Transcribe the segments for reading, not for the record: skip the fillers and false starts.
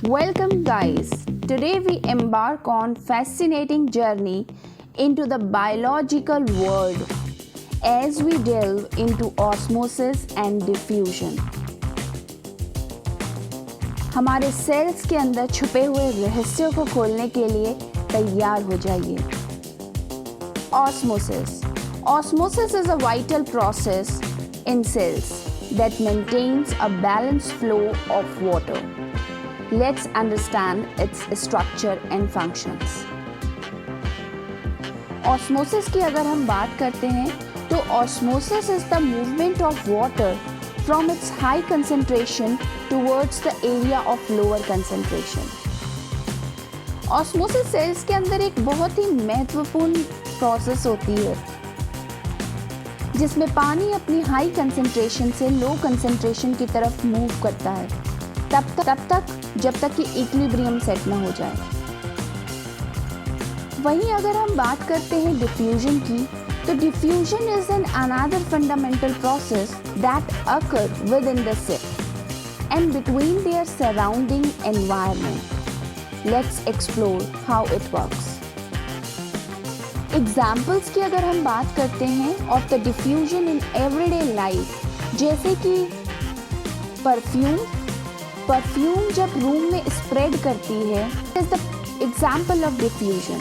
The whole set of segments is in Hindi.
Welcome guys. Today we embark on fascinating journey into the biological world as we delve into osmosis and diffusion. हमारे सेल्स के अंदर छुपे हुए रहस्यों को खोलने के लिए तैयार हो जाइए. Osmosis. Osmosis is a vital process in cells that maintains a balanced flow of water. Let's understand its structure and functions. Osmosis की अगर हम बात करते हैं तो osmosis is the movement of water from its high concentration towards the area of lower concentration. Osmosis cells के अंदर एक बहुत ही महत्वपूर्ण प्रोसेस होती है जिसमें पानी अपनी हाई कंसंट्रेशन से लो कंसंट्रेशन की तरफ मूव करता है तब तक जब तक कि इक्विलिब्रियम सेट ना हो जाए. वहीं अगर हम बात करते हैं डिफ्यूजन की तो diffusion is an another fundamental process that occur within the cell and between their surrounding environment. Let's explore how it works. Examples की अगर हम बात करते हैं of the diffusion in everyday life, जैसे कि परफ्यूम जब रूम में स्प्रेड करती है is the example of diffusion.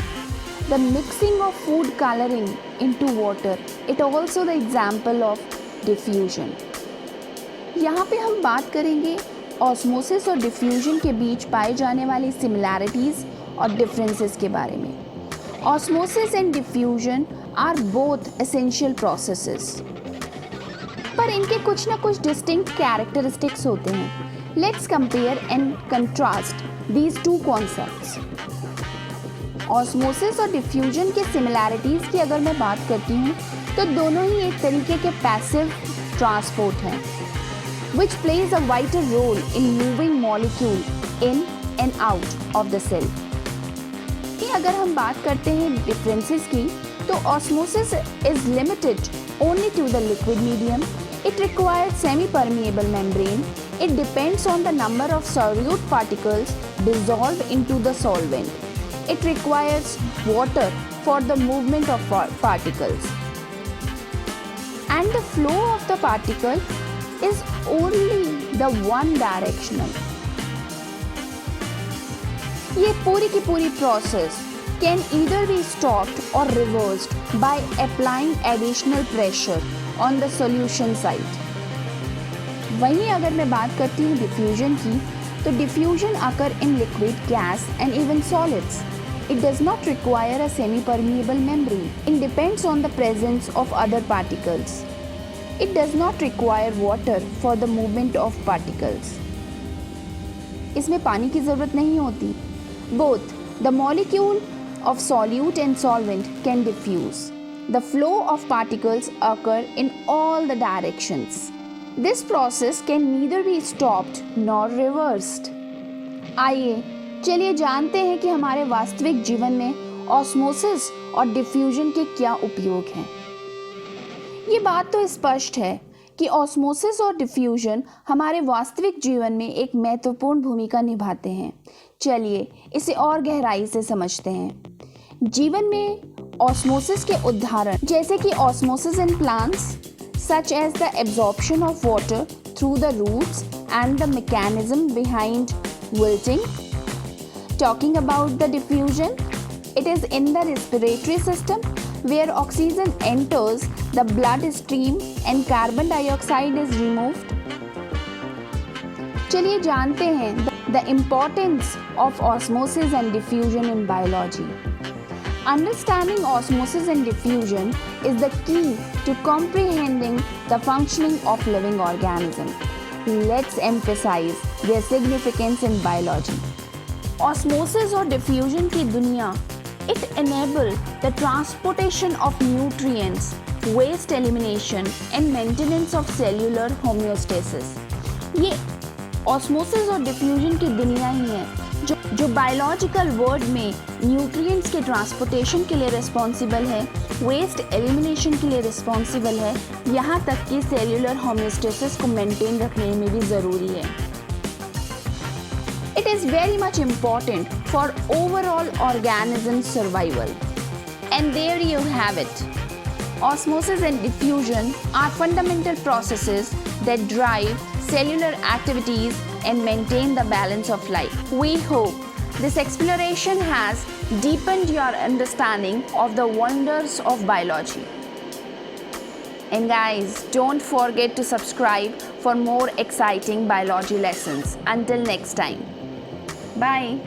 The mixing of food colouring into water it also the example of diffusion. यहाँ पे हम बात करेंगे ऑस्मोसिस और डिफ्यूजन के बीच पाए जाने वाली सिमिलैरिटीज़ और डिफरेंसेस के बारे में. Osmosis and diffusion are both essential processes. पर इनके कुछ ना कुछ distinct characteristics होते हैं. Let's compare and contrast these two concepts. Osmosis और diffusion के similarities की अगर मैं बात करती हूँ तो दोनों ही एक तरीके के passive transport हैं, which plays a vital role in moving molecule in and out of the cell. अगर हम बात करते हैं डिफरेंसेस की तो osmosis is limited only to the liquid medium. It requires semi permeable membrane. It depends on the number of solute particles dissolved into the solvent. It requires water for the movement of particles and the flow of the particle is only the one directional. ये पूरी की पूरी process can either be stopped or reversed by applying additional pressure on the solution side. वहीं अगर मैं बात करती हूँ डिफ्यूजन की तो diffusion occur in liquid, gas and even solids. It does not require a semi permeable membrane. It depends on the presence of other particles. It does not require water for the movement of particles. इसमें पानी की ज़रूरत नहीं होती. Both the molecule of solute and solvent can diffuse. The flow of particles occur in all the directions. This process can neither be stopped nor reversed. आइए चलिए जानते हैं कि हमारे वास्तविक जीवन में ऑस्मोसिस और डिफ्यूजन के क्या उपयोग हैं. ये बात तो स्पष्ट है कि ऑस्मोसिस और डिफ्यूजन हमारे वास्तविक जीवन में एक महत्वपूर्ण भूमिका निभाते हैं. चलिए इसे और गहराई से समझते हैं. जीवन में ऑस्मोसिस के उदाहरण जैसे कि osmosis in plants such as the absorption of water through the roots and the mechanism behind wilting. Talking about the diffusion, it is in the respiratory system where oxygen enters the blood stream and carbon dioxide is removed. चलिए जानते हैं the importance of osmosis and diffusion in biology. Understanding osmosis and diffusion is the key to comprehending the functioning of living organism. Let's emphasize their significance in biology. Osmosis और diffusion की दुनिया It enables the transportation of nutrients, waste elimination and maintenance of cellular homeostasis. ये osmosis और diffusion की दुनिया ही है जो biological world में nutrients के transportation के लिए responsible है, waste elimination के लिए responsible है, यहाँ तक कि cellular homeostasis को maintain रखने में भी ज़रूरी है. It is very much important for overall organism survival. And there you have it. Osmosis and diffusion are fundamental processes that drive cellular activities and maintain the balance of life. We hope this exploration has deepened your understanding of the wonders of biology. And guys, don't forget to subscribe for more exciting biology lessons. Until next time. Bye.